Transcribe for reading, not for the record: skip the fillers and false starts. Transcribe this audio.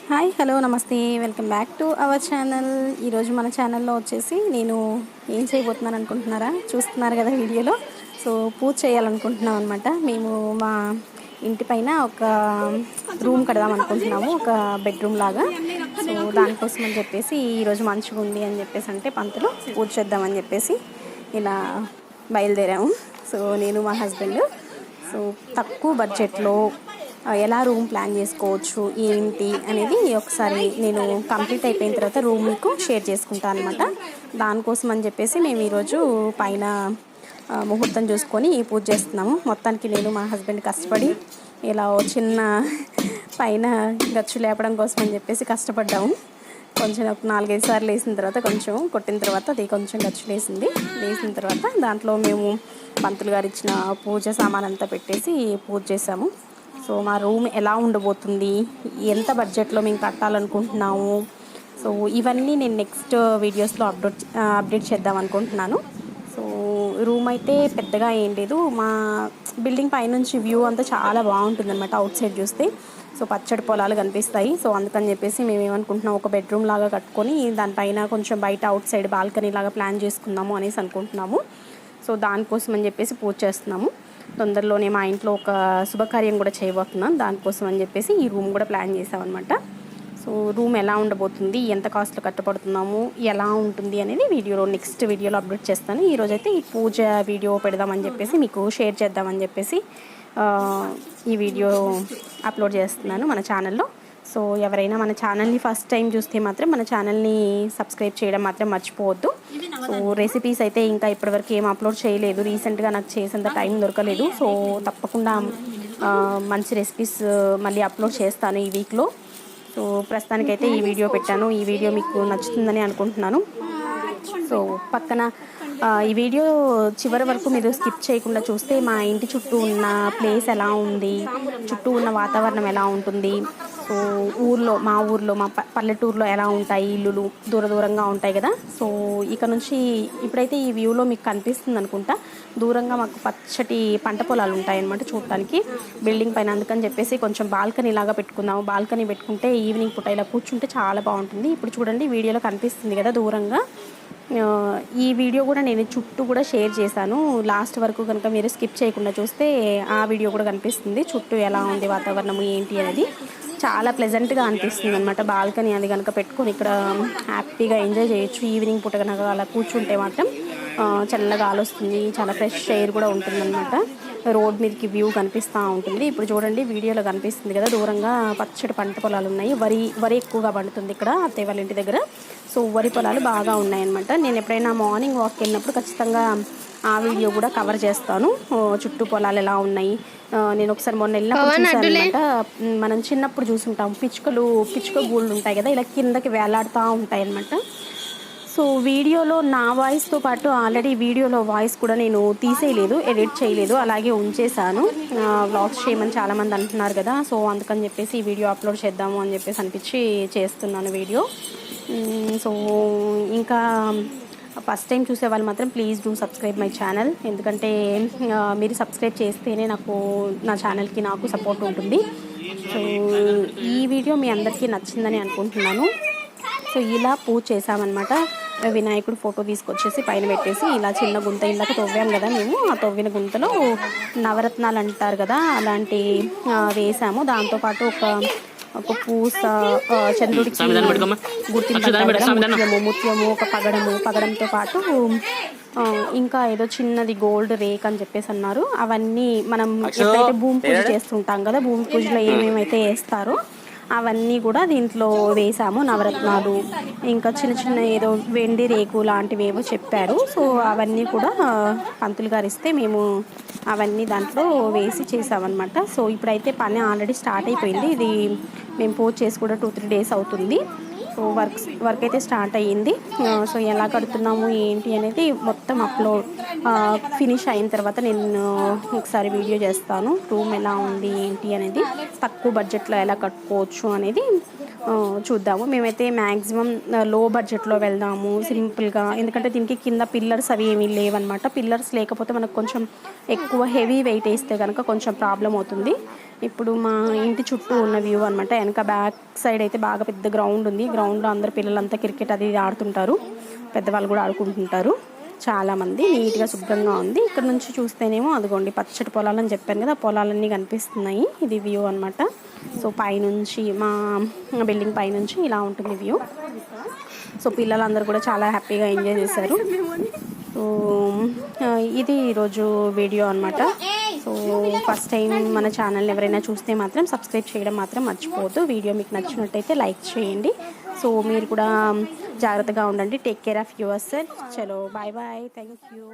Hi hello నమస్తే welcome back to our channel. ఈరోజు మన ఛానల్లో వచ్చేసి నేను ఏం చేయబోతున్నాను అనుకుంటున్నారా? చూస్తున్నారు కదా వీడియోలో. సో పూజ చేయాలనుకుంటున్నాం అనమాట. మేము మా ఇంటి పైన ఒక రూమ్ కడదాం అనుకుంటున్నాము, ఒక బెడ్రూమ్ లాగా. సో దానికోసం అని చెప్పేసి ఈరోజు మంచిగా ఉంది అని చెప్పేసి అంటే పంతులు పూజ చేద్దామని చెప్పేసి ఇలా బయలుదేరాము. సో నేను మా హస్బెండ్. సో తక్కువ బడ్జెట్లో ఎలా రూమ్ ప్లాన్ చేసుకోవచ్చు ఏంటి అనేది ఒకసారి నేను కంప్లీట్ అయిపోయిన తర్వాత రూమ్ మీకు షేర్ చేసుకుంటాను అనమాట. దానికోసం అని చెప్పేసి మేము ఈరోజు పైన ముహూర్తం చూసుకొని పూజ చేస్తున్నాము. మొత్తానికి నేను మా హస్బెండ్ కష్టపడి ఇలా చిన్న పైన గచ్చు లేపడం కోసం అని చెప్పేసి కష్టపడ్డాము. కొంచెం ఒక 4-5 సార్లు వేసిన తర్వాత కొంచెం కొట్టిన తర్వాత అది కొంచెం గచ్చు వేసిన తర్వాత దాంట్లో మేము పంతులు గారు ఇచ్చిన పూజ సామాన్ అంతా పెట్టేసి పూజ చేసాము. సో మా రూమ్ ఎలా ఉండబోతుంది, ఎంత బడ్జెట్లో మేము కట్టాలనుకుంటున్నాము, సో ఇవన్నీ నేను నెక్స్ట్ వీడియోస్లో అప్డేట్ చేద్దాం అనుకుంటున్నాను. సో రూమ్ అయితే పెద్దగా ఏం లేదు. మా బిల్డింగ్ పైనుంచి వ్యూ అంతా చాలా బాగుంటుంది అనమాట. అవుట్ సైడ్ చూస్తే సో పచ్చడి పొలాలు కనిపిస్తాయి. సో అందుకని చెప్పేసి మేము ఏమనుకుంటున్నాం, ఒక బెడ్రూమ్ లాగా కట్టుకొని దానిపైన కొంచెం బయట అవుట్ సైడ్ బాల్కనీ లాగా ప్లాన్ చేసుకుందాము అనేసి అనుకుంటున్నాము. సో దానికోసం అని చెప్పేసి పూజ చేస్తున్నాము. తొందరలోనే మా ఇంట్లో ఒక శుభకార్యం కూడా చేయబోతున్నాం. దానికోసం అని చెప్పేసి ఈ రూమ్ కూడా ప్లాన్ చేసామన్నమాట. సో రూమ్ ఎలా ఉండబోతుంది, ఎంత కాస్ట్లో కట్టబడుతున్నాము, ఎలా ఉంటుంది అనేది నెక్స్ట్ వీడియోలో అప్డేట్ చేస్తాను. ఈరోజైతే ఈ పూజ వీడియో పెడదామని చెప్పేసి మీకు షేర్ చేద్దామని చెప్పేసి ఈ వీడియో అప్లోడ్ చేస్తున్నాను మన ఛానల్లో. సో ఎవరైనా మన ఛానల్ని ఫస్ట్ టైం చూస్తే మాత్రం మన ఛానల్ని సబ్స్క్రైబ్ చేయడం మాత్రం మర్చిపోవద్దు. సో రెసిపీస్ అయితే ఇంకా ఇప్పటివరకు ఏం అప్లోడ్ చేయలేదు. రీసెంట్గా నాకు చేసేంత టైం దొరకలేదు. సో తప్పకుండా మంచి రెసిపీస్ మళ్ళీ అప్లోడ్ చేస్తాను ఈ వీక్లో. సో ప్రస్తుతానికైతే ఈ వీడియో పెట్టాను. ఈ వీడియో మీకు నచ్చుతుందని అనుకుంటున్నాను. సో పక్కన ఈ వీడియో చివరి వరకు మీరు స్కిప్ చేయకుండా చూస్తే మా ఇంటి చుట్టూ ఉన్న ప్లేస్ ఎలా ఉంది, చుట్టూ ఉన్న వాతావరణం ఎలా ఉంటుంది, సో మా ఊర్లో మా పల్లెటూరులో ఎలా ఉంటాయి ఇల్లులు, దూరంగా ఉంటాయి కదా. సో ఇక నుంచి ఇప్పుడైతే ఈ వ్యూలో మీకు కనిపిస్తుంది అనుకుంటా, దూరంగా మాకు పచ్చటి పంట పొలాలు ఉంటాయన్నమాట చూడటానికి బిల్డింగ్ పైన. అందుకని చెప్పేసి కొంచెం బాల్కనీ లాగా పెట్టుకుందాము. బాల్కనీ పెట్టుకుంటే ఈవినింగ్ పూట ఇలా కూర్చుంటే చాలా బాగుంటుంది. ఇప్పుడు చూడండి వీడియోలో కనిపిస్తుంది కదా దూరంగా. ఈ వీడియో కూడా నేను చుట్టూ కూడా షేర్ చేశాను. లాస్ట్ వరకు కనుక మీరు స్కిప్ చేయకుండా చూస్తే ఆ వీడియో కూడా కనిపిస్తుంది, చుట్టూ ఎలా ఉంది వాతావరణం ఏంటి అనేది. చాలా ప్లెజెంట్గా అనిపిస్తుంది అనమాట. బాల్కనీ అది కనుక పెట్టుకొని ఇక్కడ హ్యాపీగా ఎంజాయ్ చేయొచ్చు. ఈవినింగ్ పూట కనుక అలా కూర్చుంటే మాత్రం చల్లగా గాలి వస్తుంది, చాలా ఫ్రెష్ ఎయిర్ కూడా ఉంటుందన్నమాట. రోడ్ మీదకి వ్యూ కనిపిస్తూ ఉంటుంది. ఇప్పుడు చూడండి వీడియోలో కనిపిస్తుంది కదా దూరంగా పచ్చడి పంట పొలాలు ఉన్నాయి. వరి ఎక్కువగా పండుతుంది ఇక్కడ అత్తయ్య వాళ్ళ ఇంటి దగ్గర. సో వరి పొలాలు బాగా ఉన్నాయన్నమాట. నేను ఎప్పుడైనా మార్నింగ్ వాక్ వెళ్ళినప్పుడు ఖచ్చితంగా ఆ వీడియో కూడా కవర్ చేస్తాను. చుట్టూ పొలాలు ఎలా ఉన్నాయి. నేను ఒకసారి మొన్న వెళ్ళినప్పుడు చూసాను అనమాట. మనం చిన్నప్పుడు చూసుంటాం పిచ్చుక గూళ్ళు ఉంటాయి కదా, ఇలా కిందకి వేలాడుతూ ఉంటాయి అన్నమాట. సో వీడియోలో నా వాయిస్తో పాటు ఆల్రెడీ వీడియోలో వాయిస్ కూడా నేను తీసేయలేదు, ఎడిట్ చేయలేదు, అలాగే ఉంచేసాను. వ్లాగ్స్ చేయమని చాలామంది అంటున్నారు కదా. సో అందుకని చెప్పేసి ఈ వీడియో అప్లోడ్ చేద్దాము అని చెప్పేసి అనిపించి చేస్తున్నాను వీడియో. సో ఇంకా ఫస్ట్ టైం చూసే వాళ్ళు మాత్రం please do subscribe my channel. ఎందుకంటే మీరు సబ్స్క్రైబ్ చేస్తేనే నా ఛానల్కి నాకు సపోర్ట్ ఉంటుంది. సో ఈ వీడియో మీ అందరికీ నచ్చిందని అనుకుంటున్నాను. సో ఇలా పూజ చేసామన్నమాట. వినాయకుడు ఫోటో తీసుకొచ్చేసి పైన పెట్టేసి ఇలా చిన్న గుంత ఇందాక తవ్వాం కదా మేము, ఆ తవ్విన గుంతలో నవరత్నాలు అంటారు కదా అలాంటి వేసాము. దాంతోపాటు ఒక పూస, చంద్రుడికి గుర్తింపు ముత్యము, ఒక పగడంతో పాటు ఇంకా ఏదో చిన్నది గోల్డ్ రేక్ అని చెప్పేసి అన్నారు. అవన్నీ మనం ఎప్పుడైతే భూమి పూజ చేస్తుంటాం కదా, భూమి పూజలో ఏమేమైతే వేస్తారో అవన్నీ కూడా దీంట్లో వేసాము. నవరత్నాలు, ఇంకా చిన్న ఏదో వెండి రేకు లాంటివి ఏవో చెప్పారు. సో అవన్నీ కూడా పంతులు గారు ఇస్తే మేము అవన్నీ దాంట్లో వేసి చేసామన్నమాట. సో ఇప్పుడైతే పని ఆల్రెడీ స్టార్ట్ అయిపోయింది. ఇది మేము పూజ చేసి కూడా 2-3 డేస్ అవుతుంది. సో వర్క్ అయితే స్టార్ట్ అయ్యింది. సో ఎలా కడుతున్నాము ఏంటి అనేది మొత్తం ఫినిష్ అయిన తర్వాత నేను ఒకసారి వీడియో చేస్తాను. రూమ్ ఎలా ఉంది ఏంటి అనేది, తక్కువ బడ్జెట్లో ఎలా కట్టుకోవచ్చు అనేది చూద్దాము. మేమైతే మ్యాక్సిమం లో బడ్జెట్లో వెళ్దాము సింపుల్గా. ఎందుకంటే దీనికి కింద పిల్లర్స్ అవి ఏమీ లేవన్నమాట. పిల్లర్స్ లేకపోతే మనకు కొంచెం ఎక్కువ హెవీ వెయిట్ వేస్తే కనుక కొంచెం ప్రాబ్లం అవుతుంది. ఇప్పుడు మా ఇంటి చుట్టూ ఉన్న వ్యూ అనమాట. వెనక బ్యాక్ సైడ్ అయితే బాగా పెద్ద గ్రౌండ్ ఉంది. గ్రౌండ్లో అందరు పిల్లలంతా క్రికెట్ అది ఆడుతుంటారు, పెద్దవాళ్ళు కూడా ఆడుకుంటుంటారు. చాలామంది నీట్గా శుభ్రంగా ఉంది. ఇక్కడ నుంచి చూస్తేనేమో అదిగోండి పచ్చటి పొలాలని చెప్పాను కదా, పొలాలన్నీ కనిపిస్తున్నాయి. ఇది వ్యూ అనమాట. సో పైనుంచి మా బిల్డింగ్ పైనుంచి ఇలా ఉంటుంది వ్యూ. సో పిల్లలందరూ కూడా చాలా హ్యాపీగా ఎంజాయ్ చేశారు. సో ఇది ఈరోజు వీడియో అనమాట. సో ఫస్ట్ టైం మన ఛానల్ని ఎవరైనా చూస్తే మాత్రం సబ్స్క్రైబ్ చేయడం మాత్రం మర్చిపోవద్దు. వీడియో మీకు నచ్చినట్టయితే లైక్ చేయండి. సో మీరు కూడా జాగ్రత్తగా ఉండండి. Take care of your self. చలో బాయ్ బాయ్, థ్యాంక్ యూ.